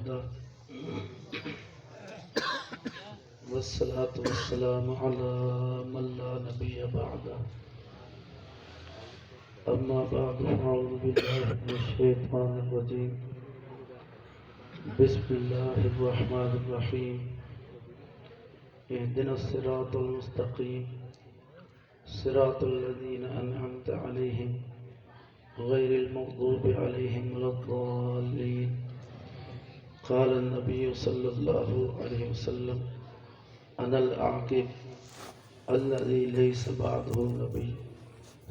وحده والصلاة والسلام على من لا نبي بعده أما بعد أعوذ بالله من الشيطان الرجيم بسم الله الرحمن الرحيم اهدنا الصراط المستقيم صراط الذين أنعمت عليهم غير المغضوب عليهم ولا الضالين قال النبي صلى الله عليه وسلم أنا العاقب الذي ليس بعده نبي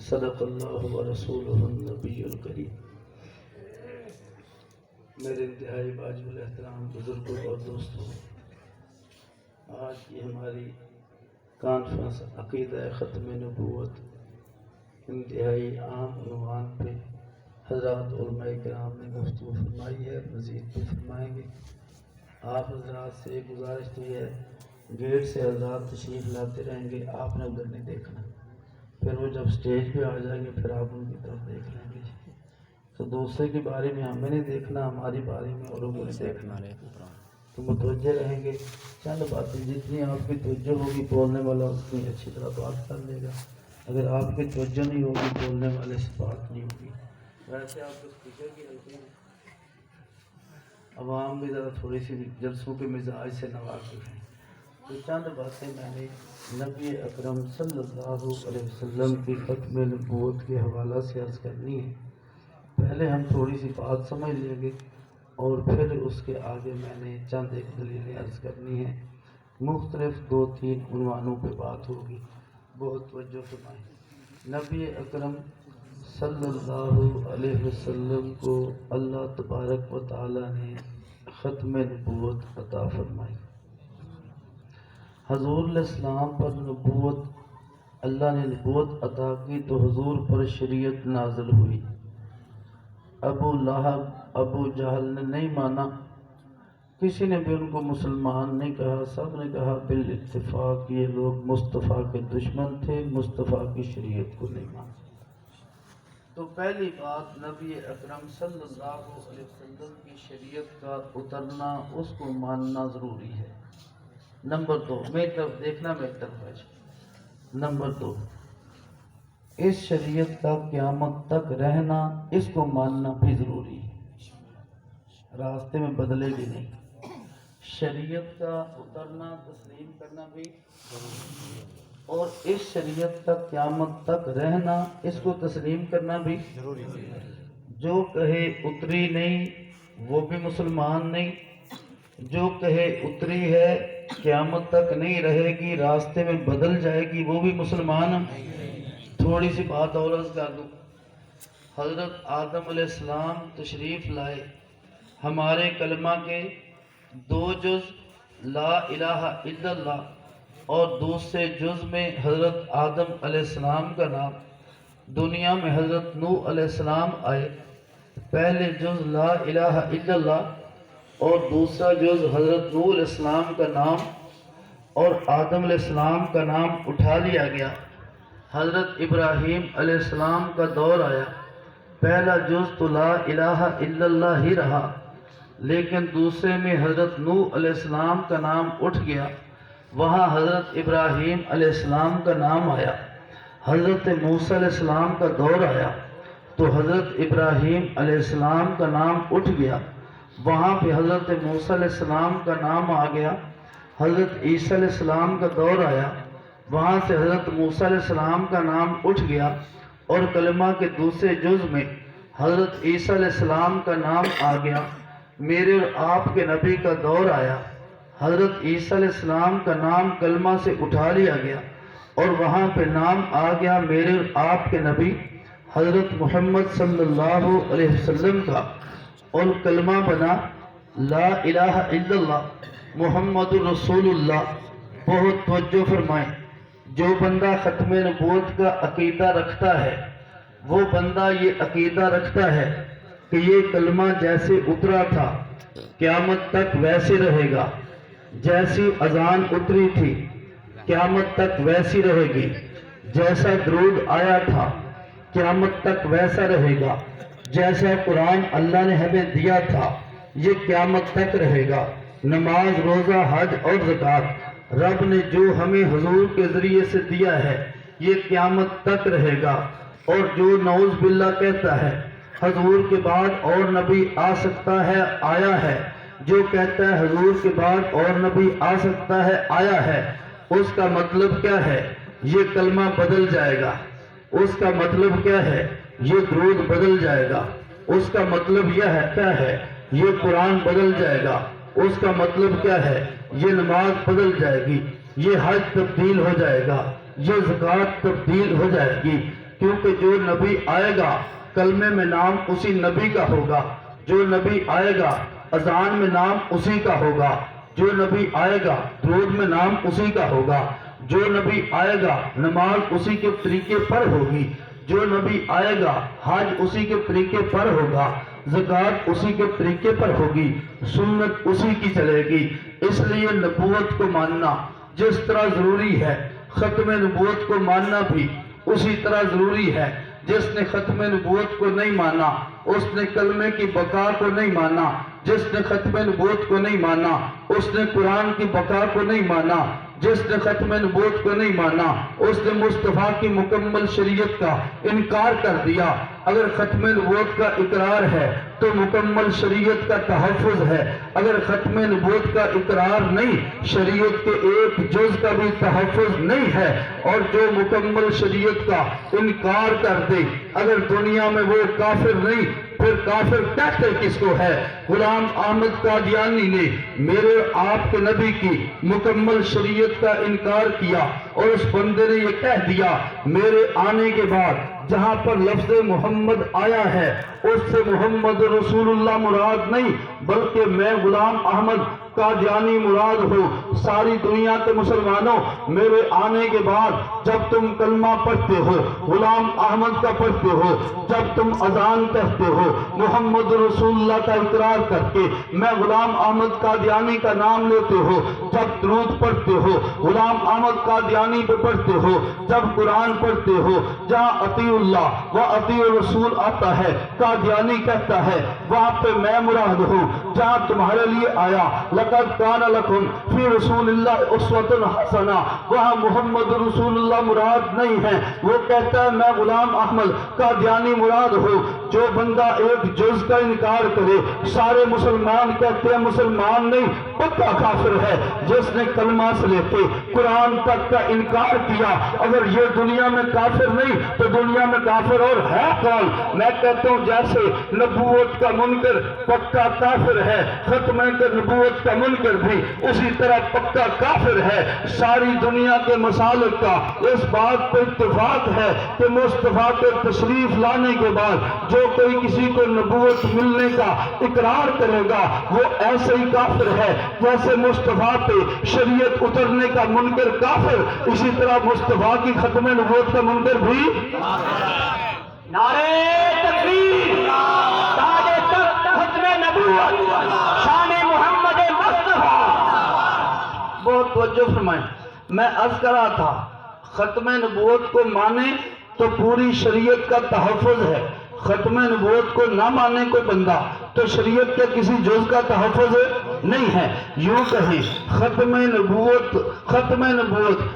صدق اللہ ورسولہ النبی الکریم۔ میرے انتہائی واجب الاحترام بزرگوں اور دوستوں، آج کی ہماری کانفرنس عقیدہ ختم نبوت انتہائی عام عنوان پہ حضرات علماء کرام نے گفتگو فرمائی ہے، مزید بھی فرمائیں گے۔ آپ حضرات سے ایک گزارش تو یہ ہے، گیٹ سے حضرات تشریف لاتے رہیں گے، آپ نے ادھر نہیں دیکھنا، پھر وہ جب سٹیج پہ آ جائیں گے پھر آپ ان کی طرف دیکھ لیں گے۔ تو دوسرے کی باری میں ہمیں نہیں دیکھنا، ہماری باری میں اوروں کو نہیں دیکھنا، تو متوجہ رہیں گے۔ چند باتیں جتنی آپ کی توجہ ہوگی بولنے والا اتنی اچھی طرح بات کر لے گا، اگر آپ کی توجہ نہیں ہوگی بولنے والے سے بات نہیں ہوگی۔ ویسے آپ کو اسپیکر کی غلطی ہے، عوام بھی ذرا تھوڑی سی جلسوں کے مزاج سے نواقف ہیں۔ تو چند باتیں میں نے نبی اکرم صلی اللہ علیہ وسلم کی ختم نبوت کے حوالہ سے عرض کرنی ہے۔ پہلے ہم تھوڑی سی بات سمجھ لیں گے اور پھر اس کے آگے میں نے چند ایک دلیلیں عرض کرنی ہیں، مختلف 2-3 عنوانوں پہ بات ہوگی، بہت توجہ فرمائیں۔ نبی اکرم صلی اللہ علیہ وسلم کو اللہ تبارک و تعالی نے ختم نبوت عطا فرمائی۔ حضور علیہ السلام پر نبوت، اللہ نے نبوت عطا کی تو حضور پر شریعت نازل ہوئی۔ ابو لہب ابو جہل نے نہیں مانا، کسی نے بھی ان کو مسلمان نہیں کہا، سب نے کہا بالاتفاق یہ لوگ مصطفیٰ کے دشمن تھے، مصطفیٰ کی شریعت کو نہیں مانا۔ تو پہلی بات، نبی اکرم صلی اللہ علیہ وسلم کی شریعت کا اترنا، اس کو ماننا ضروری ہے۔ نمبر 2، میری طرف دیکھنا، میری طرف ہے۔ نمبر 2، اس شریعت کا قیامت تک رہنا، اس کو ماننا بھی ضروری ہے، راستے میں بدلے گی نہیں۔ شریعت کا اترنا، تسلیم کرنا بھی ضروری ہے، اور اس شریعت کا قیامت تک رہنا، اس کو تسلیم کرنا بھی ضروری ہے۔ جو کہے اتری نہیں وہ بھی مسلمان نہیں، جو کہے اتری ہے قیامت تک نہیں رہے گی، راستے میں بدل جائے گی، وہ بھی مسلمان نہیں۔ تھوڑی سی بات اور عرض کر دوں، حضرت آدم علیہ السلام تشریف لائے، ہمارے کلمہ کے 2 جز لا الہ الا اللہ اور دوسرے جز میں حضرت آدم علیہ السلام کا نام، دنیا میں حضرت نوح علیہ السلام آئے، پہلے جز لا الہ الا اللہ اور دوسرا جز حضرت نوح علیہ السلام کا نام اور آدم علیہ السلام کا نام اٹھا لیا گیا۔ حضرت ابراہیم علیہ السلام کا دور آیا، پہلا جز تو لا الہ الا اللہ ہی رہا، لیکن دوسرے میں حضرت نوح علیہ السلام کا نام اٹھ گیا، وہاں حضرت ابراہیم علیہ السلام کا نام آیا۔ حضرت موسیٰ علیہ السلام کا دور آیا تو حضرت ابراہیم علیہ السلام کا نام اٹھ گیا، وہاں پہ حضرت موسیٰ علیہ السلام کا نام آ گیا۔ حضرت عیسیٰ علیہ السلام کا دور آیا، وہاں سے حضرت موسیٰ علیہ السلام کا نام اٹھ گیا، اور کلمہ کے دوسرے جز میں حضرت عیسیٰ علیہ السلام کا نام آ گیا۔ میرے اور آپ کے نبی کا دور آیا، حضرت عیسیٰ علیہ السلام کا نام کلمہ سے اٹھا لیا گیا، اور وہاں پہ نام آ گیا میرے اور آپ کے نبی حضرت محمد صلی اللہ علیہ وسلم کا، اور کلمہ بنا لا الہ الا اللہ محمد رسول اللہ۔ بہت توجہ فرمائیں، جو بندہ ختم نبوت کا عقیدہ رکھتا ہے، وہ بندہ یہ عقیدہ رکھتا ہے کہ یہ کلمہ جیسے اترا تھا قیامت تک ویسے رہے گا، جیسی اذان اتری تھی قیامت تک ویسی رہے گی، جیسا درود آیا تھا قیامت تک ویسا رہے گا، جیسا قرآن اللہ نے ہمیں دیا تھا یہ قیامت تک رہے گا۔ نماز، روزہ، حج اور زکوٰۃ رب نے جو ہمیں حضور کے ذریعے سے دیا ہے یہ قیامت تک رہے گا۔ اور جو نعوذ باللہ کہتا ہے حضور کے بعد اور نبی آ سکتا ہے، آیا ہے، جو کہتا ہے حضور کے بعد اور نبی آ سکتا ہے، آیا ہے، اس کا مطلب کیا ہے؟ یہ کلمہ بدل جائے گا۔ اس کا مطلب کیا ہے؟ یہ درود بدل جائے گا۔ اس کا مطلب یہ ہے کیا ہے؟ یہ قرآن بدل جائے گا۔ اس کا مطلب کیا ہے؟ یہ نماز بدل جائے گی، یہ حج تبدیل ہو جائے گا، یہ زکوٰۃ تبدیل ہو جائے گی، کیونکہ جو نبی آئے گا کلمے میں نام اسی نبی کا ہوگا، جو نبی آئے گا اذان میں نام اسی کا ہوگا، جو نبی آئے گا درود میں نام اسی کا ہوگا، جو نبی آئے گا نماز اسی کے طریقے پر ہوگی، جو نبی آئے گا حج اسی کے طریقے پر ہوگا، زکوٰۃ اسی کے طریقے پر ہوگی، سنت اسی کی چلے گی۔ اس لیے نبوت کو ماننا جس طرح ضروری ہے، ختم نبوت کو ماننا بھی اسی طرح ضروری ہے۔ جس نے ختم نبوت کو نہیں مانا اس نے کلمے کی بقا کو نہیں مانا، جس نے ختم نبوت کو نہیں مانا اس نے قرآن کی بقا کو نہیں مانا، جس نے ختم نبوت کو نہیں مانا اس نے مصطفیٰ کی مکمل شریعت کا انکار کر دیا۔ اگر ختم نبوت کا اقرار ہے تو مکمل شریعت کا تحفظ ہے، اگر ختم نبوت کا اقرار نہیں، شریعت کے ایک جز کا بھی تحفظ نہیں ہے۔ اور جو مکمل شریعت کا انکار کر دے اگر دنیا میں وہ کافر نہیں، پھر کافر کہتے کس کو ہے؟ غلام احمد قادیانی نے میرے آپ کے نبی کی مکمل شریعت کا انکار کیا اور اس بندے نے یہ کہہ دیا میرے آنے کے بعد جہاں پر لفظ محمد آیا ہے اس سے محمد رسول اللہ مراد نہیں بلکہ میں غلام احمد قادیانی مراد ہوں۔ ساری دنیا کے مسلمانوں، میرے آنے کے بعد جب تم کلمہ پڑھتے ہو غلام احمد کا پڑھتے ہو، جب تم اذان کہتے ہو محمد رسول اللہ کا اقرار کر کے میں غلام احمد قادیانی کا نام لیتے ہو، جب درود پڑھتے ہو غلام احمد قادیانی پہ پڑھتے ہو، جب قرآن پڑھتے ہو جہاں اطیع اللہ و اطیع رسول آتا ہے قادیانی کہتا ہے وہاں پہ میں مراد ہوں۔ جہاں تمہارے لیے آیا لقد کان لکم فی رسول اللہ اسوۃ حسنہ وہاں محمد رسول اللہ مراد نہیں ہے، وہ کہتا ہے میں غلام احمد قادیانی مراد ہوں۔ جو بندہ ایک جز کا انکار کرے سارے مسلمان کہتے ہیں مسلمان نہیں، پکا کافر ہے۔ جس نے کلمہ سے لے کے قرآن تک کا انکار کیا اگر یہ دنیا میں کافر نہیں تو دنیا میں کافر اور ہے کون؟ میں کہتا ہوں جیسے نبوت کا منکر پکا کافر ہے، ختم نبوت کا منکر بھی اسی طرح پکا کافر ہے۔ ساری دنیا کے مسالک کا اس بات پہ اتفاق ہے کہ مصطفیٰ کے تشریف لانے کے بعد جو کوئی کسی کو نبوت ملنے کا اقرار کرے گا وہ ایسے ہی کافر ہے جیسے مصطفیٰ پہ شریعت اترنے کا منکر کافر، اسی طرح مصطفیٰ کی ختم نبوت کا منکر بھی۔ نعرہ تکبیر، تاج تخت ختم نبوت، شان محمد مصطفیٰ۔ بہت توجہ فرمائیں، میں عرض کر رہا تھا ختم نبوت کو مانے تو پوری شریعت کا تحفظ ہے، ختم نبوت کو نہ مانے کوئی بندہ تو شریعت کے کسی جز کا تحفظ نہیں ہے۔ یوں کہیں ختم نبوت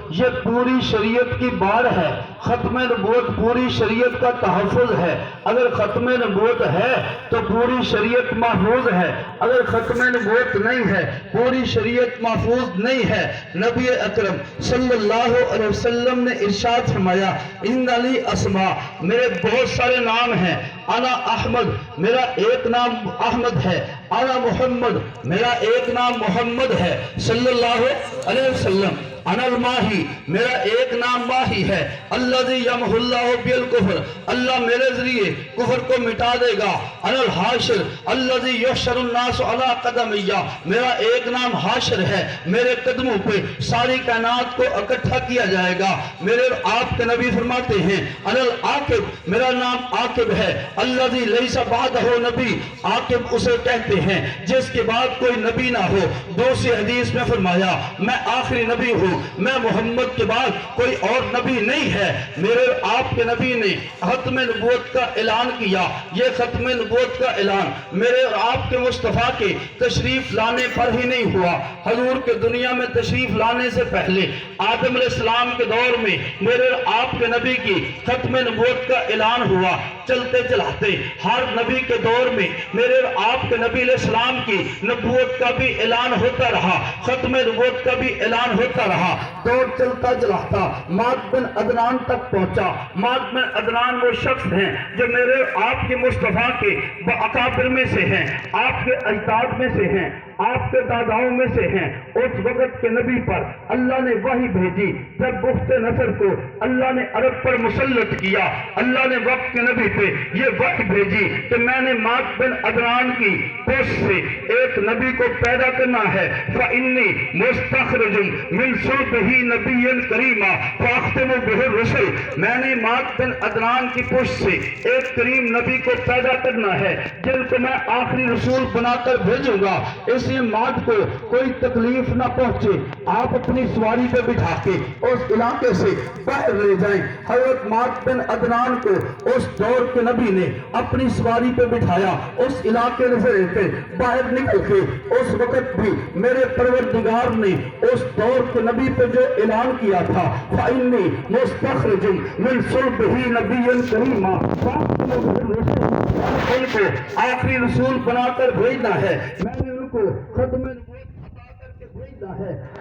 یہ پوری شریعت کی بار ہے، ختم نبوت پوری شریعت کا تحفظ ہے۔ اگر ختم نبوت ہے تو پوری شریعت محفوظ ہے، اگر ختم نبوت نہیں ہے پوری شریعت محفوظ نہیں ہے۔ نبی اکرم صلی اللہ علیہ وسلم نے ارشاد فرمایا ان لی اسماء، میرے بہت سارے نام ہیں، انا احمد میرا ایک نام احمد ہے، انا محمد میرا ایک نام محمد ہے صلی اللہ علیہ وسلم، انا الماہی میرا ایک نام ماہی ہے، الذی یمحو اللہ بالکفر اللہ میرے ذریعے کفر کو مٹا دے گا، انا الحاشر الذی یحشر الناس علی قدمیہ میرا ایک نام حاشر ہے، میرے قدموں پہ ساری کائنات کو اکٹھا کیا جائے گا۔ میرے آپ کے نبی فرماتے ہیں انا العاقب میرا نام عاقب ہے، الذی لیس بعدہ نبی عاقب اسے کہتے ہیں جس کے بعد کوئی نبی نہ ہو۔ دوسری حدیث میں فرمایا میں آخری نبی ہوں، ہوں میں محمد کے بعد کوئی اور نبی نہیں ہے۔ میرے آپ کے نبی نے ختم نبوت کا اعلان کیا۔ یہ ختم نبوت کا اعلان میرے اور آپ کے مصطفیٰ کے تشریف لانے پر ہی نہیں ہوا۔ حضور کے دنیا میں تشریف لانے سے پہلے آدم علیہ السلام کے دور میں میرے اور آپ کے نبی کی ختم نبوت کا اعلان ہوا۔ چلتے چلاتے ہر نبی کے دور میں میرے اور آپ کے نبی علیہ السلام کی نبوت کا بھی اعلان ہوتا رہا، ختم نبوت کا بھی اعلان ہوتا رہا۔ دور چلتا چلاتا ماد بن عدنان تک پہنچا۔ ماد بن عدنان وہ شخص ہیں جو میرے اور آپ کے مصطفیٰ کے اکابر میں سے ہیں، آپ کے اجداد میں سے ہیں، آپ کے داداؤں میں سے ہیں۔ اس وقت کے نبی پر اللہ نے وحی بھیجی۔ جب بخت نصر کو اللہ نے عرب پر مسلط کیا، اللہ نے وقت کے نبی پہ یہ وحی بھیجی کہ میں نے ماد بن عدنان کی پوست سے ایک نبی کو پیدا کرنا ہے۔ فَإِنِّي مُسْتَخْرِجٌ مِنْ صُلْبِهِ نَبِيًّا كَرِيمًا فَأَخْتِمُ بِهِ الرُّسُلَ۔ میں نے ماد بن عدنان کی پوست سے ایک کریم نبی کو پیدا کرنا ہے جن کو میں آخری رسول بنا کر بھیجوں گا۔ اس لیے ماد کو کوئی تکلیف نہ پہنچے، آپ اپنی سواری پہ بٹھا کے اس علاقے سے باہر لے جائیں۔ حضرت ماد بن عدنان کو اس دور کے نبی نے اپنی سواری پہ بٹھایا، اس علاقے سے لے کے باہر نکل کے اس وقت بھی میرے پروردگار نے اس دور کے نبی پہ جو اعلان کیا تھا فَإِنِّي مُسْتَخْرِجٌ مِنْ صُلْبِهِ نَبِيًّا كَرِيمًا فَأَخْتِمُ بِهِ الرُّسُلَ۔ ان کو آخری رسول بنا کر بھیجنا ہے، میں نے ان کو ختم ہے۔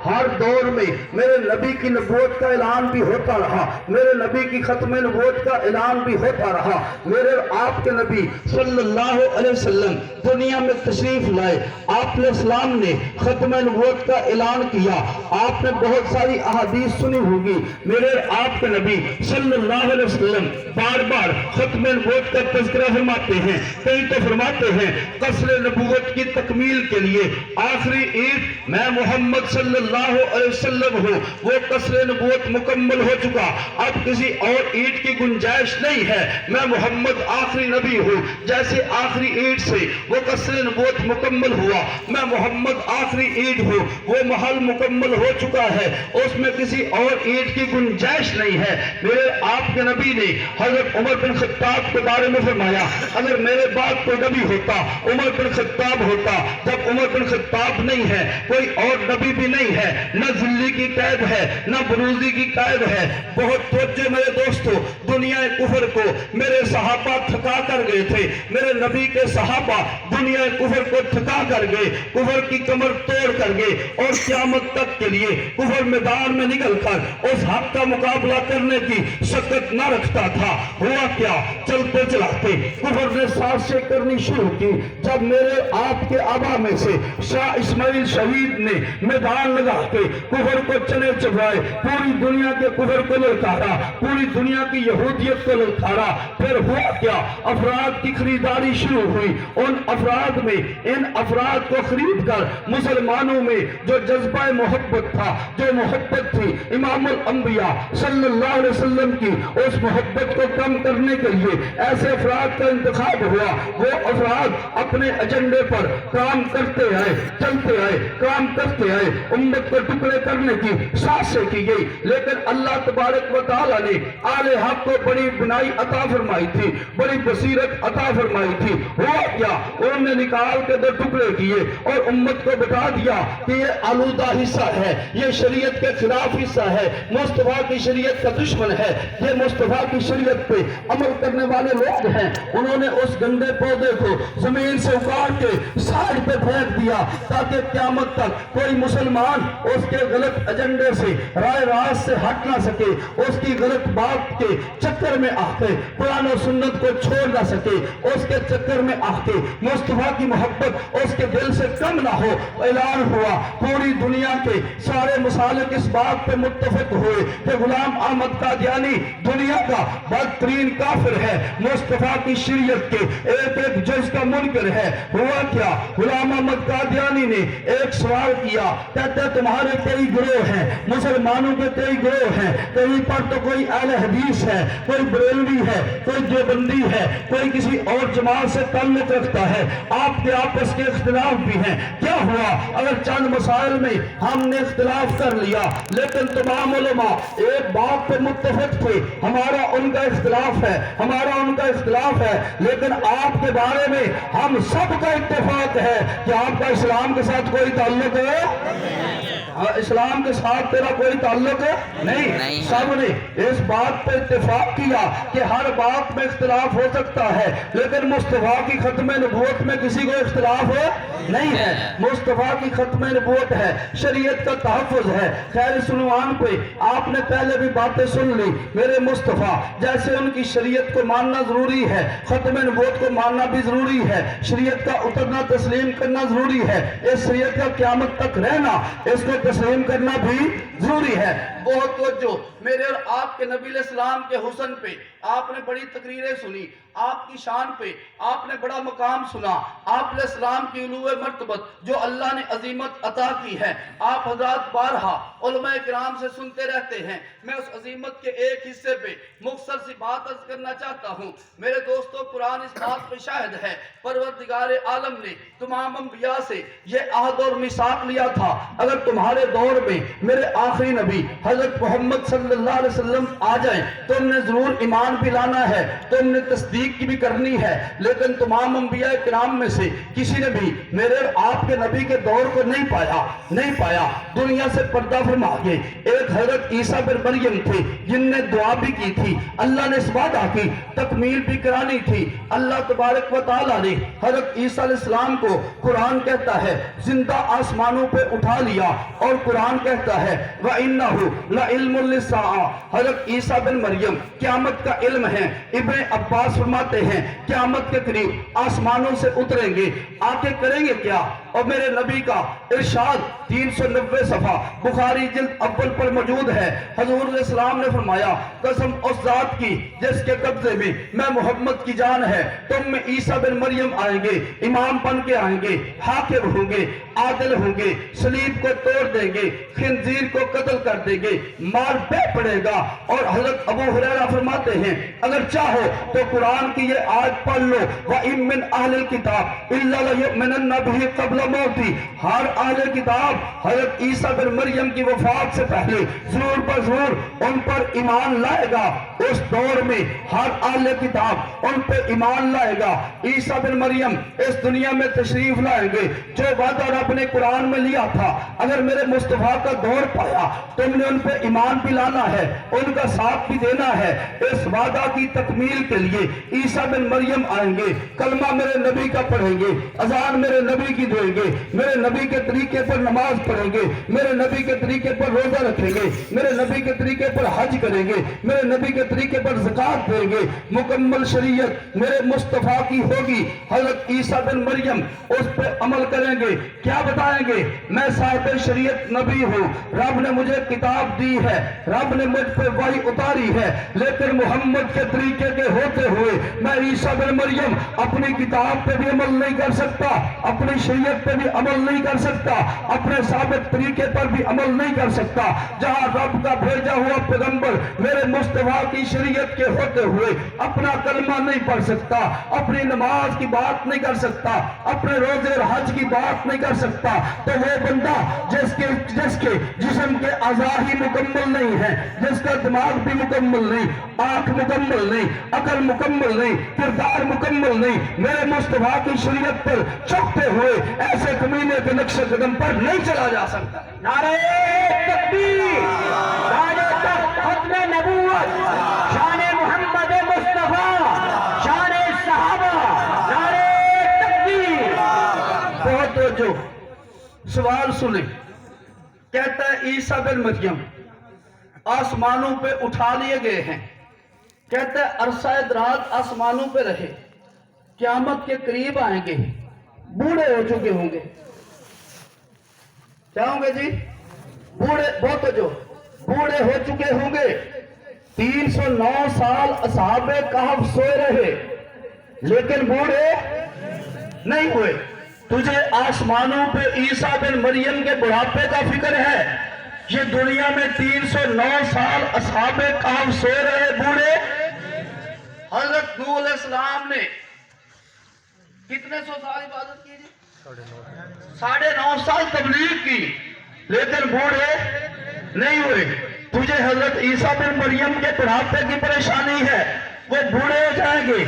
ہر دور میں میرے نبی کی نبوت کا اعلان بھی ہوتا رہا، میرے نبی کی ختم نبوت کا اعلان بھی ہوتا رہا۔ میرے آپ کے نبی صلی اللہ علیہ وسلم دنیا میں تشریف لائے، آپ علیہ السلام نے ختم نبوت کا اعلان کیا۔ آپ نے بہت ساری احادیث سنی ہوگی، میرے آپ کے نبی صلی اللہ علیہ وسلم بار بار ختم نبوت کا تذکرہ فرماتے ہیں۔ کئی تو فرماتے ہیں قصر نبوت کی تکمیل کے لیے آخری عید میں محمد صلی اللہ علیہ وسلم ہوں، وہ قصر نبوت مکمل ہو چکا، اب کسی اور عید کی گنجائش نہیں ہے، میں محمد آخری نبی ہوں۔ جیسے آخری عید سے وہ قصر نبوت مکمل ہوا، میں محمد آخری عید ہوں، وہ محل مکمل ہو چکا ہے، اس میں کسی اور عید کی گنجائش نہیں ہے۔ میرے آپ کے نبی نے حضرت عمر بن خطاب کے بارے میں فرمایا اگر میرے بعد کوئی نبی ہوتا عمر بن خطاب ہوتا، جب عمر بن خطاب نہیں ہے کوئی اور نبی بھی نہیں ہے، نہ ذلی کی قید ہے نہ بروزی کی قید ہے۔ بہت توجہ میرے دوستو، دنیا کفر کو میرے صحابہ تھکا کر گئے تھے، میرے نبی کے صحابہ دنیا کفر کو تھکا کر گئے، کفر کی کمر توڑ کر گئے، اور قیامت تک کے لیے کفر میدان میں نکل کر اس حق کا مقابلہ کرنے کی شکت نہ رکھتا تھا۔ ہوا کیا، چلتے چلاتے کفر نے سازشیں کرنی شروع کی۔ جب میرے آپ کے آبا میں سے شاہ اسماعیل شہید نے میدان لگا کے کفر کو چلے چبائے، پوری دنیا کے کفر کو للکارا، پوری دنیا کی یہودیت کو للکارا، پھر ہوا کیا، افراد کی خریداری شروع ہوئی۔ ان افراد کو خرید کر مسلمانوں میں جو جذبہ محبت تھا، جو محبت تھی امام الانبیاء صلی اللہ علیہ وسلم کی، اس محبت کو کم کرنے کے لیے ایسے افراد کا انتخاب ہوا۔ وہ افراد اپنے ایجنڈے پر کام کرتے آئے، چلتے آئے، کام کرتے آئے، امت کو ٹکڑے کرنے کی سازشیں کی گئی، لیکن اللہ تبارک و تعالیٰ نے آل حق کو بڑی بنائی عطا فرمائی تھی، بڑی بصیرت عطا فرمائی تھی۔ ہوا کیا، انہوں نے نکال کے دو ٹکڑے کیے اور امت کو بتا دیا کہ یہ آلودہ حصہ ہے، یہ شریعت کے خلاف حصہ ہے، مصطفیٰ کی شریعت کا دشمن ہے، یہ مصطفیٰ کی شریعت پہ عمل کرنے والے لوگ ہیں۔ انہوں نے اس گندے پودے کو زمین سے اکاڑ کے سائڈ پہ پھینک دیا تاکہ قیامت تک کوئی مسلمان اس کے غلط ایجنڈے سے رائے راست سے ہٹ نہ سکے، اس کی غلط بات کے چکر میں آ کے قرآن و سنت کو چھوڑ نہ سکے، اس کے چکر میں آ کے مصطفیٰ کی محبت اس کے دل سے کم نہ ہو۔ اعلان ہوا، پوری دنیا کے سارے مسالک اس بات پہ متفق ہوئے کہ غلام احمد قادیانی دنیا کا بدترین کافر ہے، مصطفیٰ کی شریعت کے ایک ایک جز کا منکر ہے۔ ہوا کیا، غلام احمد قادیانی نے ایک سوال کیا، کہتے تمہارے کئی گروہ ہیں، مسلمانوں کے کئی گروہ ہیں، کہیں پر تو کوئی اہل حدیث ہے، کوئی بریلوی ہے، کوئی دیوبندی ہے، کوئی کسی اور جماعت سے تعلق رکھتا ہے، آپ کے آپس کے اختلاف بھی بھی ہیں. کیا ہوا اگر چند مسائل میں ہم نے اختلاف کر لیا لیکن تمام علماء ایک بات پہ متفق تھے, ہمارا ان کا اختلاف ہے, ہمارا ان کا اختلاف ہے, لیکن آپ کے بارے میں ہم سب کا اتفاق ہے کہ آپ کا اسلام کے ساتھ کوئی تعلق ہے؟ اسلام کے ساتھ تیرا کوئی تعلق نہیں. سب نے اس بات پہ اتفاق کیا کہ ہر بات میں اختلاف ہو سکتا ہے لیکن مصطفیٰ کی ختم نبوت میں کسی کو اختلاف نہیں ہے. مصطفیٰ کی ختم نبوت ہے, شریعت کا تحفظ ہے. خیر اس عنوان پہ آپ نے پہلے بھی باتیں سن لی. میرے مصطفیٰ جیسے ان کی شریعت کو ماننا ضروری ہے, ختم نبوت کو ماننا بھی ضروری ہے, شریعت کا اترنا تسلیم کرنا ضروری ہے, اس شریعت کا قیامت تک رہنا اس کو تسلیم کرنا بھی ضروری ہے. بہت توجہ, میرے اور آپ کے نبی علیہ السلام کے حسن پہ آپ نے بڑی تقریریں سنی, آپ کی شان پہ آپ نے بڑا مقام سنا, آپ علیہ السلام کی علو مرتبت جو اللہ نے عظیمت عطا کی ہے آپ حضرات بارہا علماء کرام سے سنتے رہتے ہیں. میں اس عظیمت کے ایک حصے پہ مختصر سی بات عرض کرنا چاہتا ہوں. میرے دوستو قرآن اس بات پہ شاہد ہے, پروردگار عالم نے تمام انبیاء سے یہ عہد اور میثاق لیا تھا اگر تمہارے دور میں میرے آخری نبی حضرت محمد صلی اللہ علیہ وسلم آ جائیں تم نے ضرور ایمان بھی لانا ہے, تم نے تصدیق کی بھی کرنی ہے. لیکن تمام انبیاء کرام میں سے کسی نے بھی میرے اور آپ کے نبی کے دور کو نہیں پایا. دنیا سے پردہ فرما گئے. ایک حضرت عیسیٰ بن مریم تھے جن نے دعا بھی کی تھی, اللہ نے اس وعدہ کی تکمیل بھی کرانی تھی. اللہ تبارک و تعالیٰ نے حضرت عیسیٰ علیہ السلام کو قرآن کہتا ہے زندہ آسمانوں پہ اٹھا لیا, اور قرآن کہتا ہے وَإِنَّهُ لَعِلْمٌ لِلسَّاعَةِ حضرت عیسیٰ بن مریم قیامت کا علم ہے. ابن عباس فرماتے ہیں قیامت کے قریب آسمانوں سے اتریں گے, آ کے کریں گے کیا؟ اور میرے نبی کا ارشاد 390 صفحہ بخاری جلد اول پر موجود ہے. حضور علیہ السلام نے فرمایا قسم اس ذات کی جس کے قبضے میں محمد کی جان ہے, تم میں عیسیٰ بن مریم آئیں گے, امام بن کے آئیں گے, حاکم ہوں گے, عادل ہوں گے, صلیب کو توڑ دیں گے, خنزیر کو قتل کر دیں گے, مار بے پڑے گا. اور حضرت ابو ہریرہ فرماتے ہیں اگر چاہو تو قرآن کی یہ آیت پڑھ لو وَإِن مِّنْ أَهْلِ الْكِتَابِ إِلَّا لَيُؤْمِنَنَّ بِهِ قَبْلَ مَوْتِهِ ہر اہل کتاب حضرت عیسیٰ بن مریم کی وفات سے پہلے ضرور بضرور ان پر ایمان لائے گا. اس دور میں ہر اہل کتاب ان پہ ایمان لائے گا. عیسیٰ بن مریم اس دنیا میں تشریف لائیں گے, جو وعدہ رب نے قرآن میں لیا تھا اگر میرے مصطفیٰ کا دور پایا تم نے ان پہ ایمان بھی لانا ہے, ان کا ساتھ بھی دینا ہے. اس وعدہ کی تکمیل کے لیے عیسیٰ بن مریم آئیں گے, کلمہ میرے نبی کا پڑھیں گے, اذان میرے نبی کی دیں گے, میرے نبی کے طریقے پر نماز پڑھیں گے, میرے نبی کے طریقے پر روزہ رکھیں گے, میرے نبی کے طریقے پر حج کریں گے, میرے نبی کے طریقے پر زکات دیں گے. مکمل شریعت میرے مصطفیٰ کی ہوگی. حضرت عیسیٰ بن مریم اس پہ عمل کریں گے. کیا بتائیں گے؟ میں صاحب شریعت نبی ہوں, رب نے مجھے کتاب دی ہے, رب نے مجھ پہ وحی اتاری ہے, لیکن محمد کے طریقے کے ہوتے ہوئے میں عیسیٰ بن مریم اپنی کتاب پہ بھی عمل نہیں کر سکتا, اپنی شریعت پہ بھی عمل نہیں کر سکتا, اپنے ثابت طریقے پر بھی عمل نہیں کر سکتا. جہاں رب کا بھیجا ہوا پیغمبر میرے مصطفیٰ کی شریعت کے ہوتے ہوئے اپنا کلمہ نہیں پڑھ سکتا, اپنی نماز کی بات نہیں کر سکتا, اپنے روزے اور حج کی بات نہیں کر سکتا, تو وہ بندہ جس کے جسم کے اعضاء ہی مکمل نہیں ہے, جس کا دماغ بھی مکمل نہیں, آنکھ مکمل نہیں, عقل مکمل نہیں, کردار مکمل نہیں, میرے مصطفیٰ کی شریعت پر چکتے ہوئے ایسے کمینے کے نقش قدم پر نہیں چلا جا سکتا. نعرہ تکبیر, نعرہ ختم نبوت, شان محمد مصطفیٰ, شان صحابہ, نعرہ تکبیر. بہت توجہ, سوال سنیں. کہتا ہے عیسیٰ بن مریم آسمانوں پہ اٹھا لیے گئے ہیں, کہتا ہے عرصہ دراز آسمانوں پہ رہے, قیامت کے قریب آئیں گے, بوڑھے ہو چکے ہوں گے. کیا ہوں گے جی؟ بوڑھے, بہت جو بوڑھے ہو چکے ہوں گے. 309 سال اصحاب کہف سوئے رہے لیکن بوڑھے نہیں ہوئے. تجھے آسمانوں پہ عیسیٰ بن مریم کے بڑھاپے کا فکر ہے, یہ دنیا میں 309 سال اصحاب کہف سوئے رہے بوڑھے. حضرت نوح علیہ السلام نے کتنے سو سال عبادت کی جی؟ 9.5 سال تبلیغ کی لیکن بوڑھے نہیں ہوئے. تجھے حضرت عیسیٰ بن مریم کے بڑھاپے کی پریشانی ہے, وہ بوڑھے ہو جائیں گے,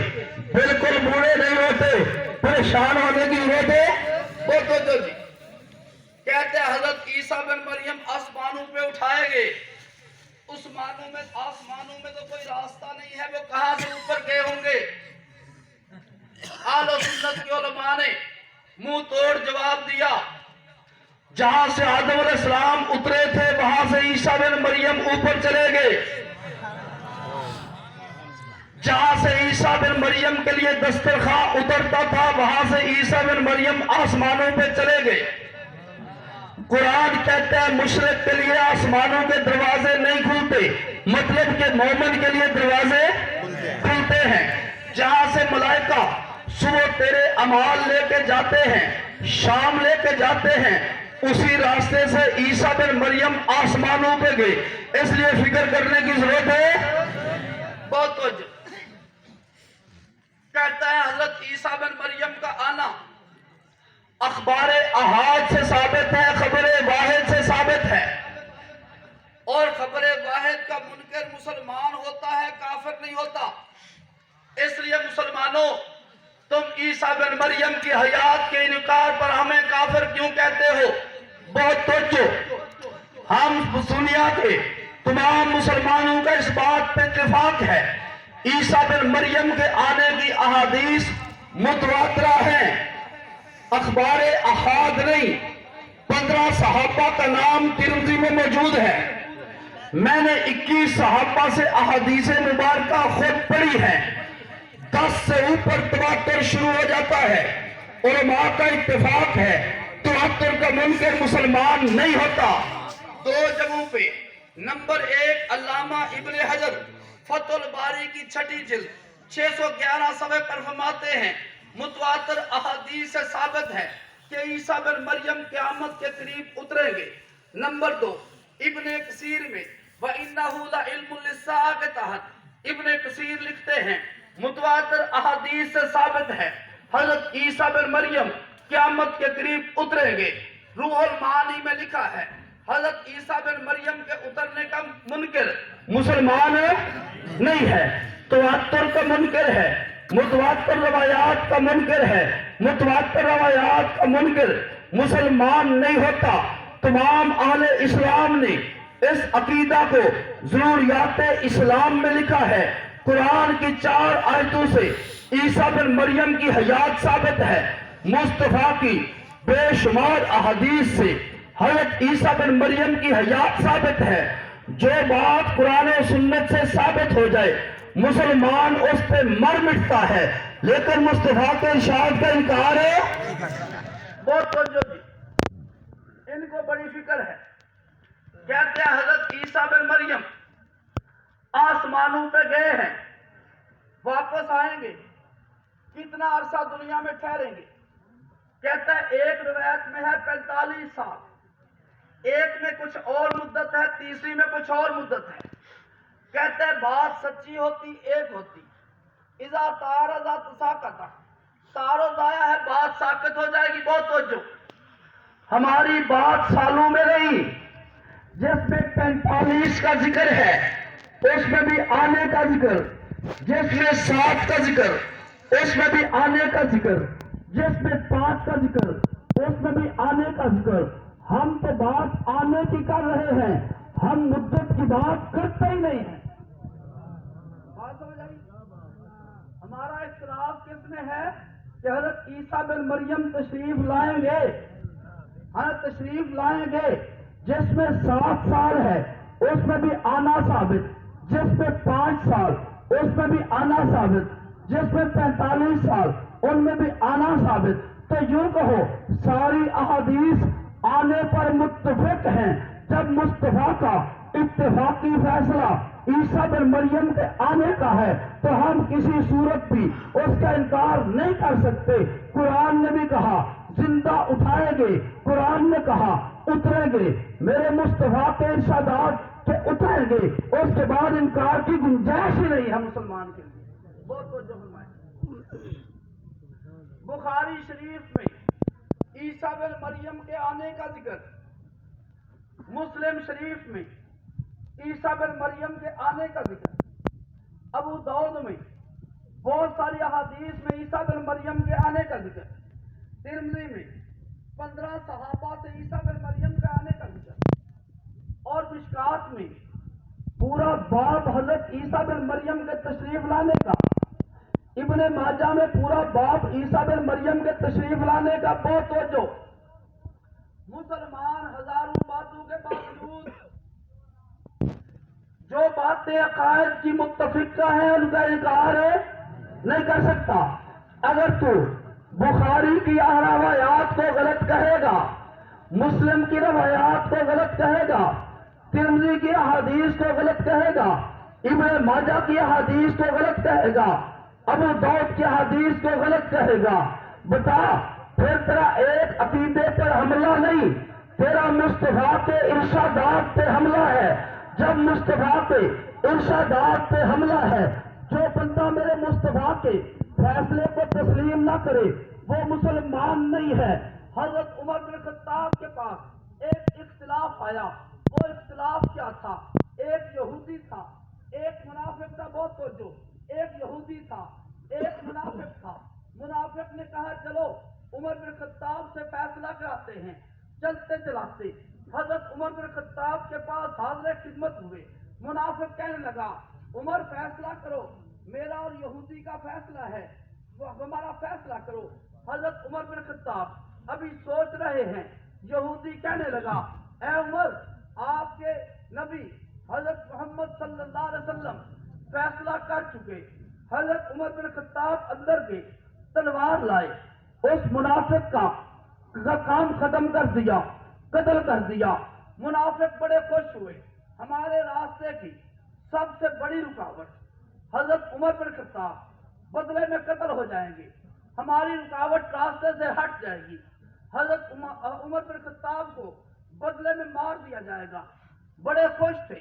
بالکل بوڑھے نہیں ہوتے, پریشان ہونے کی ضرورت ہے. وہ تو جی کہتے ہیں حضرت عیسیٰ بن مریم آسمانوں پہ اٹھائے گے. اس آسمانوں میں تو کوئی راستہ نہیں ہے, وہ کہاں سے اوپر گئے ہوں گے؟ اہل سنت کے علماء نے منہ توڑ جواب دیا, جہاں سے آدم علیہ السلام اترے تھے وہاں سے عیسیٰ بن مریم اوپر چلے گئے. جہاں سے عیسیٰ بن مریم کے لیے دسترخواں اترتا تھا وہاں سے عیسیٰ بن مریم آسمانوں پہ چلے گئے. قرآن کہتا ہے مشرک کے لیے آسمانوں کے دروازے نہیں کھلتے, مطلب کہ مومن کے لیے دروازے کھلتے ہیں. جہاں سے ملائکہ صبح تیرے اعمال لے کے جاتے ہیں, شام لے کے جاتے ہیں, اسی راستے سے عیسیٰ بن مریم آسمانوں پہ گئے. اس لیے فکر کرنے کی ضرورت ہے. بہت کچھ کہتا ہے حضرت عیسیٰ بن مریم کا آنا اخبار احاد سے ثابت ہے, خبر واحد سے ثابت ہے. اور خبر واحد کا منکر مسلمان ہوتا ہے, کافر نہیں ہوتا. اس لیے مسلمانوں, تم عیسیٰ بن مریم کی حیات کے انکار پر ہمیں کافر کیوں کہتے ہو؟ بہت توجہ, ہم سنیا کے تمام مسلمانوں کا اس بات پہ اتفاق ہے, عیسیٰ بن مریم کے آنے کی احادیث متواترہ ہیں, اخبار احاد نہیں. 15 صحابہ کا نام ترمذی میں موجود ہے. میں نے 21 صحابہ سے احادیث مبارکہ خود پڑھی ہے. 10 سے اوپر تواتر شروع ہو جاتا ہے. علماء کا اتفاق ہے تواتر کا منکر مسلمان نہیں ہوتا. 2 جگہوں پہ, نمبر 1 علامہ ابن حجر فتح الباری کی 6 جلد 611 صفحے پر فرماتے ہیں متواتر احادیث سے ثابت ہے کہ عیسیٰ بن مریم قیامت کے قریب اتریں گے. نمبر 2 ابن کثیر میں وَإِنَّهُ لَعِلْمٌ لِلسَّاعَةِ کے تحت ابن کثیر لکھتے ہیں متواتر احادیث سے ثابت ہے حضرت عیسیٰ بن مریم قیامت کے قریب اتریں گے. روح المعانی میں لکھا ہے حضرت عیسیٰ بن مریم کے اترنے کا منکر مسلمان نہیں ہے, تواتر کا منکر ہے, متواتر روایات کا منکر ہے, متواتر روایات کا منکر مسلمان نہیں ہوتا. تمام اہل اسلام نے اس عقیدہ کو ضروریات اسلام میں لکھا ہے. قرآن کی 4 آیتوں سے عیسیٰ بن مریم کی حیات ثابت ہے. مصطفیٰ کی بے شمار احادیث سے حضرت عیسیٰ بن مریم کی حیات ثابت ہے. جو بات قرآن و سنت سے ثابت ہو جائے مسلمان اس پہ مر مٹتا ہے, لیکن مصطفیٰ کے ارشاد کا انکار ہے. بہت توجہ جی, ان کو بڑی فکر ہے. کہتے ہیں حضرت عیسیٰ بن مریم آسمانوں پہ گئے ہیں, واپس آئیں گے, کتنا عرصہ دنیا میں ٹھہریں گے؟ کہتا ہے ایک روایت میں ہے 45 سال, ایک میں کچھ اور مدت ہے, تیسری میں کچھ اور مدت ہے. کہتا ہے بات سچی ہوتی ایک ہوتی, اذا تعارض تساقط, تعارض آیا ہے بات ساقط ہو جائے گی. بہت توجہ, ہماری بات سالوں میں نہیں, جس میں 45 کا ذکر ہے اس میں بھی آنے کا ذکر, جس میں 7 کا ذکر اس میں بھی آنے کا ذکر, جس میں 5 کا ذکر اس میں بھی آنے کا ذکر. ہم تو بات آنے کی کر رہے ہیں, ہم مدت کی بات کرتے ہی نہیں ہیں. بات سمجھ آئی؟ ہمارا اختلاف کس میں ہے کہ حضرت عیسیٰ بن مریم تشریف لائیں گے, تشریف لائیں گے, جس میں 7 سال ہے اس میں بھی آنا ثابت, جس میں 5 سال اس میں بھی آنا ثابت, جس میں 45 سال ان میں بھی آنا ثابت. تو یوں کہو ساری احادیث آنے پر متفق ہیں. جب مصطفیٰ کا اتفاقی فیصلہ عیسیٰ بن مریم کے آنے کا ہے تو ہم کسی صورت بھی اس کا انکار نہیں کر سکتے. قرآن نے بھی کہا زندہ اٹھائیں گے, قرآن نے کہا اتریں گے. میرے مصطفیٰ کے ارشادات کہ اتریں گے, اس کے بعد انکار کی گنجائش ہی نہیں ہے مسلمان کے لیے. بہت توجہ فرمائیں. بخاری شریف میں عیسیٰ بن مریم کے آنے کا ذکر مسلم شریف میں عیسیٰ بن مریم کے آنے کا ذکر ابو داؤد میں بہت ساری احادیث میں عیسیٰ بن مریم کے آنے کا ذکر ترمذی میں 15 صحابہ سے عیسیٰ بن مریم کے آنے کا ذکر اور مشکات میں پورا باب حضرت عیسیٰ بن مریم کے تشریف لانے کا ابن ماجہ میں پورا باب عیسیٰ بن مریم کے تشریف لانے کا بہت توجہ مسلمان ہزاروں باتوں کے باوجود جو باتیں عقائد کی متفقہ ہیں ان کا انکار نہیں کر سکتا اگر تو بخاری کی روایات کو غلط کہے گا مسلم کی روایات کو غلط کہے گا ترمذی کی احادیث کو غلط کہے گا ابن ماجہ کی احادیث کو غلط کہے گا ابو داؤد کی حدیث کو غلط کہے گا بتا پھر تیرا ایک عقیدے پر حملہ نہیں تیرا مصطفیٰ کے ارشادات پہ حملہ ہے جب مصطفیٰ کے ارشادات پہ حملہ ہے جو بندہ میرے مصطفیٰ کے فیصلے کو تسلیم نہ کرے وہ مسلمان نہیں ہے حضرت عمر بن خطاب کے پاس ایک اختلاف آیا وہ اختلاف کیا تھا ایک یہودی تھا ایک منافق تھا بہت توجہ ایک یہودی تھا ایک منافق تھا منافق نے کہا چلو عمر بن خطاب سے فیصلہ کراتے ہیں چلتے چلاتے حضرت عمر بن خطاب کے پاس حاضر خدمت ہوئے منافق کہنے لگا عمر فیصلہ کرو میرا اور یہودی کا فیصلہ ہے ہمارا فیصلہ کرو حضرت عمر بن خطاب ابھی سوچ رہے ہیں یہودی کہنے لگا اے عمر آپ کے نبی حضرت محمد صلی اللہ علیہ وسلم فیصلہ کر چکے حضرت عمر بن خطاب اندر گئے تلوار لائے اس منافق کا کام ختم کر دیا قتل کر دیا منافق بڑے خوش ہوئے ہمارے راستے کی سب سے بڑی رکاوٹ حضرت عمر بن خطاب بدلے میں قتل ہو جائیں گے ہماری رکاوٹ راستے سے ہٹ جائے گی حضرت عمر بن خطاب کو بدلے میں مار دیا جائے گا بڑے خوش تھے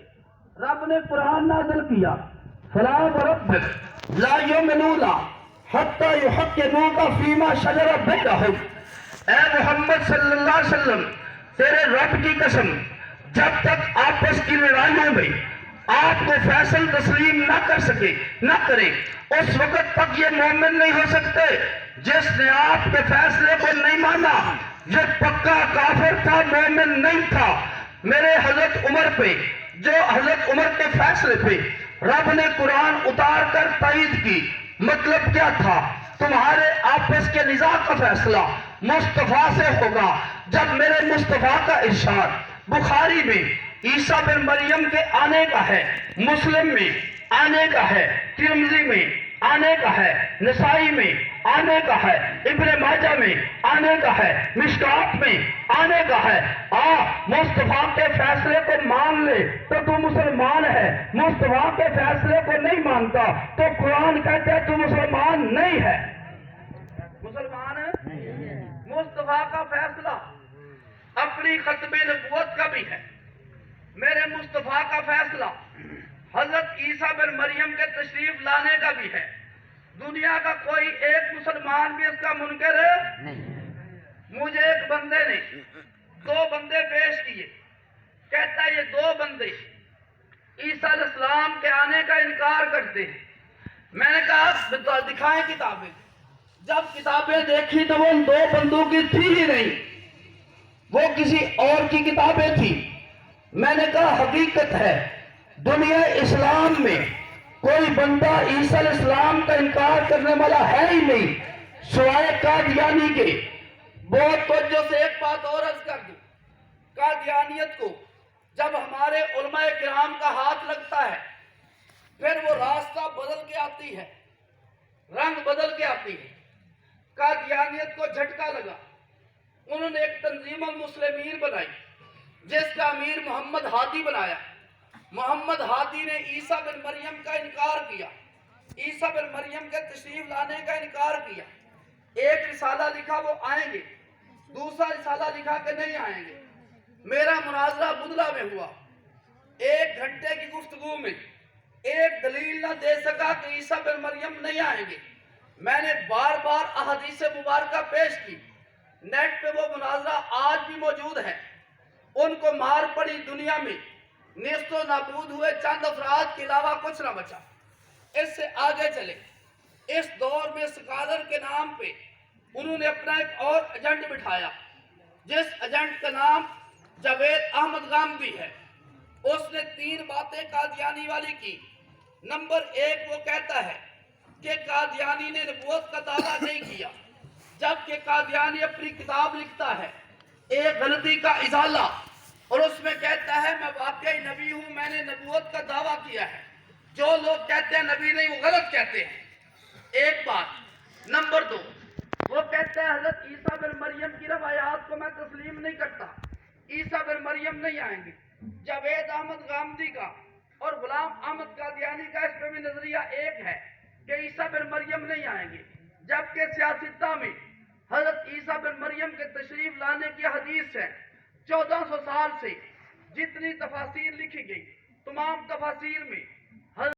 رب نے قرآن نازل کیا فلا وربک لا یؤمنون حتی یحکموک فیما شجر بینہم اے محمد صلی اللہ علیہ وسلم تیرے رب کی قسم جب تک آپس کی لڑائیوں میں آپ کو فیصل تسلیم نہ کر سکے نہ کرے اس وقت تک یہ مومن نہیں ہو سکتے جس نے آپ کے فیصلے کو نہیں مانا یہ پکا کافر تھا مومن نہیں تھا میرے حضرت عمر پہ جو حضرت عمر کے فیصلے پہ رب نے قرآن اتار کر تائید کی مطلب کیا تھا تمہارے آپس کے نزاع کا فیصلہ مصطفیٰ سے ہوگا جب میرے مصطفیٰ کا ارشاد بخاری میں عیسیٰ بن مریم کے آنے کا ہے مسلم میں آنے کا ہے ترمذی میں آنے کا ہے نسائی میں آنے کا ہے ابن ماجہ میں آنے کا ہے مشکات میں آنے کا ہے مصطفیٰ کے فیصلے کو مان لے تو مسلمان ہے مصطفیٰ کے فیصلے کو نہیں مانتا تو قرآن کہتا ہے تو مسلمان نہیں ہے مسلمان ہے مصطفیٰ کا فیصلہ اپنی ختم نبوت کا بھی ہے میرے مصطفیٰ کا فیصلہ حضرت عیسیٰ بن مریم کے تشریف لانے کا بھی ہے دنیا کا کوئی ایک مسلمان بھی اس کا منکر ہے مجھے ایک بندے نے 2 بندے پیش کیے کہتا ہے یہ 2 بندے عیسیٰ علیہ السلام کے آنے کا انکار کرتے ہیں میں نے کہا دکھائیں کتابیں جب کتابیں دیکھی تو وہ ان 2 بندوں کی تھی ہی نہیں وہ کسی اور کی کتابیں تھی میں نے کہا حقیقت ہے دنیا اسلام میں کوئی بندہ عیسیٰ علیہ السلام کا انکار کرنے والا ہے ہی نہیں سوائے قادیانی کے بہت توجہ سے ایک بات اور عرض کر دوں قادیانیت کو جب ہمارے علماء کرام کا ہاتھ لگتا ہے پھر وہ راستہ بدل کے آتی ہے رنگ بدل کے آتی ہے قادیانیت کو جھٹکا لگا انہوں نے ایک تنظیم المسلمین بنائی جس کا امیر محمد ہادی بنایا محمد ہادی نے عیسیٰ بن مریم کا انکار کیا عیسیٰ بن مریم کے تشریف لانے کا انکار کیا ایک رسالہ لکھا وہ آئیں گے دوسرا رسالہ لکھا کہ نہیں آئیں گے میرا مناظرہ بدلہ میں ہوا 1 گھنٹے کی گفتگو میں ایک دلیل نہ دے سکا کہ عیسیٰ بن مریم نہیں آئیں گے میں نے بار بار احادیث مبارکہ پیش کی نیٹ پہ وہ مناظرہ آج بھی موجود ہے. ان کو مار پڑی دنیا میں نیست و نابود ہوئے چند افراد کے علاوہ کچھ نہ بچا. اس سے آگے چلے. اس دور میں اسکالر کے نام پہ انہوں نے اپنا ایک اور ایجنٹ بٹھایا جس ایجنٹ کا نام جاوید احمد غامدی ہے. اس نے 3 باتیں قادیانی والی کی. نمبر 1 وہ کہتا ہے کہ قادیانی نے نبوت کا دعویٰ نہیں کیا، جبکہ قادیانی اپنی کتاب لکھتا ہے ایک غلطی کا ازالہ، اور اس میں کہتا ہے میں واقعی نبی ہوں، میں نے نبوت کا دعویٰ کیا ہے. جو لوگ کہتے ہیں نبی نہیں وہ غلط کہتے ہیں. ایک بات. نمبر 2 وہ کہتے ہیں حضرت عیسیٰ بن مریم کی روایات کو میں تسلیم نہیں کرتا، عیسیٰ بن مریم نہیں آئیں گے. جاوید احمد غامدی کا اور غلام احمد قادیانی کا اس پہ بھی نظریہ ایک ہے کہ عیسیٰ بن مریم نہیں آئیں گے، جبکہ سیاستہ میں حضرت عیسیٰ بن مریم کے تشریف لانے کی حدیث ہے. 1400 سال سے جتنی تفاسیر لکھی گئی تمام تفاسیر میں